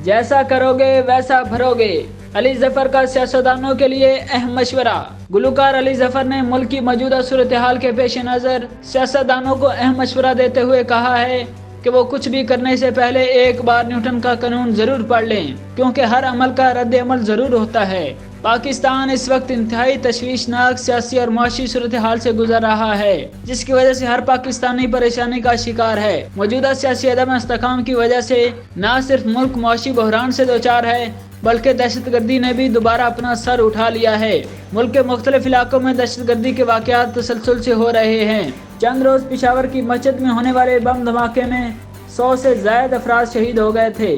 जैसा करोगे वैसा भरोगे। अली जफर का सियासतदानों के लिए अहम मशवरा। गुलकार अली जफर ने मुल्क की मौजूदा सूरत हाल के पेश नज़र सियासतदानों को अहम मशवरा देते हुए कहा है कि वो कुछ भी करने से पहले एक बार न्यूटन का कानून जरूर पढ़ लें, क्योंकि हर अमल का रद्द अमल जरूर होता है। पाकिस्तान इस वक्त इंतहाई तशवीशनाक सियासी और मुआशी सूरत हाल से गुजर रहा है, जिसकी वजह से हर पाकिस्तानी परेशानी का शिकार है। मौजूदा सियासी अदम इस्तेकाम की वजह से न सिर्फ मुल्क मुआशी बहरान से दो चार है, बल्कि दहशतगर्दी ने भी दोबारा अपना सर उठा लिया है। मुल्क के मुख्तलिफ इलाकों में दहशतगर्दी के वाक़यात तसलसल से हो रहे हैं। चंद रोज पिशावर की मस्जिद में होने वाले बम धमाके में 100 से ज्यादा अफराद शहीद हो गए थे।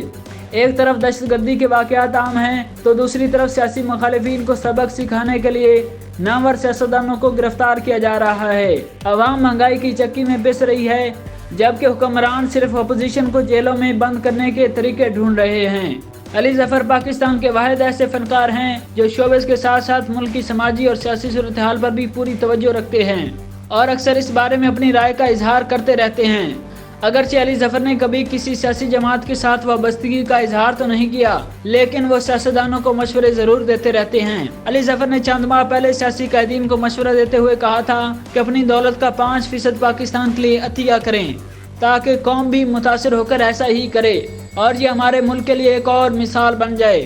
एक तरफ दहशतगर्दी के वाक़यात आम हैं, तो दूसरी तरफ सियासी मुखालिफिन को सबक सिखाने के लिए नामवर सियासतदानों को गिरफ्तार किया जा रहा है। अवाम महंगाई की चक्की में पिस रही है, जबकि हुक्मरान सिर्फ अपोजिशन को जेलों में बंद करने के तरीके ढूंढ रहे हैं। अली जफर पाकिस्तान के वाहिद ऐसे फनकार हैं जो शोबेस के साथ साथ मुल्क की समाजी और सियासी सूरत हाल पर भी पूरी तवज्जो रखते हैं और अक्सर इस बारे में अपनी राय का इजहार करते रहते हैं। अगरचे अली जफर ने कभी किसी सियासी जमात के साथ वाबस्तगी का इजहार तो नहीं किया, लेकिन वो सियासतदानों को मशवरे जरूर देते रहते हैं। अली जफर ने चंद माह पहले सियासी कैदीन को मशवरा देते हुए कहा था कि अपनी दौलत का 5% पाकिस्तान के लिए अतिया करें, ताकि कौम भी मुतासिर होकर ऐसा ही करे और ये हमारे मुल्क के लिए एक और मिसाल बन जाए।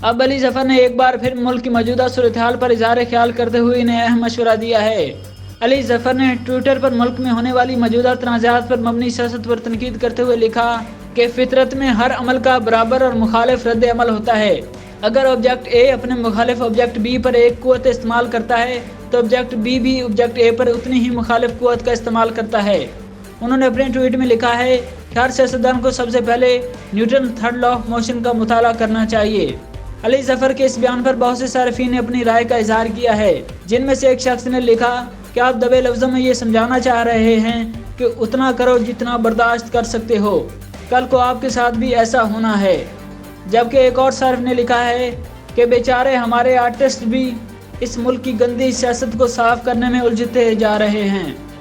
अब अली जफर ने एक बार फिर मुल्क की मौजूदा सूरत हाल पर इजहार ख्याल करते हुए इन्हें अहम मशवरा दिया है। अली जफर ने ट्विटर पर मुल्क में होने वाली मौजूदा तनाज़ात पर मबनी सियासत पर तनकीद करते हुए लिखा कि फितरत में हर अमल का बराबर और मुखालिफ रद्द अमल होता है। अगर ऑब्जेक्ट ए अपने मुखालिफ ऑब्जेक्ट बी पर एक कुव्वत इस्तेमाल करता है, तो ऑब्जेक्ट बी भी ऑब्जेक्ट ए पर उतनी ही मुखालिफ कुव्वत का इस्तेमाल करता है। उन्होंने अपने ट्वीट में लिखा है कि हर सियासतदान को सबसे पहले Newton third law of motion का मुताला करना चाहिए। अली जफर के इस बयान पर बहुत से सारिफीन ने अपनी राय का इजहार किया है, जिनमें से एक शख्स ने लिखा कि आप दबे लफ्ज़ों में ये समझाना चाह रहे हैं कि उतना करो जितना बर्दाश्त कर सकते हो, कल को आपके साथ भी ऐसा होना है। जबकि एक और सारिफ ने लिखा है कि बेचारे हमारे आर्टिस्ट भी इस मुल्क की गंदी सियासत को साफ करने में उलझते जा रहे हैं।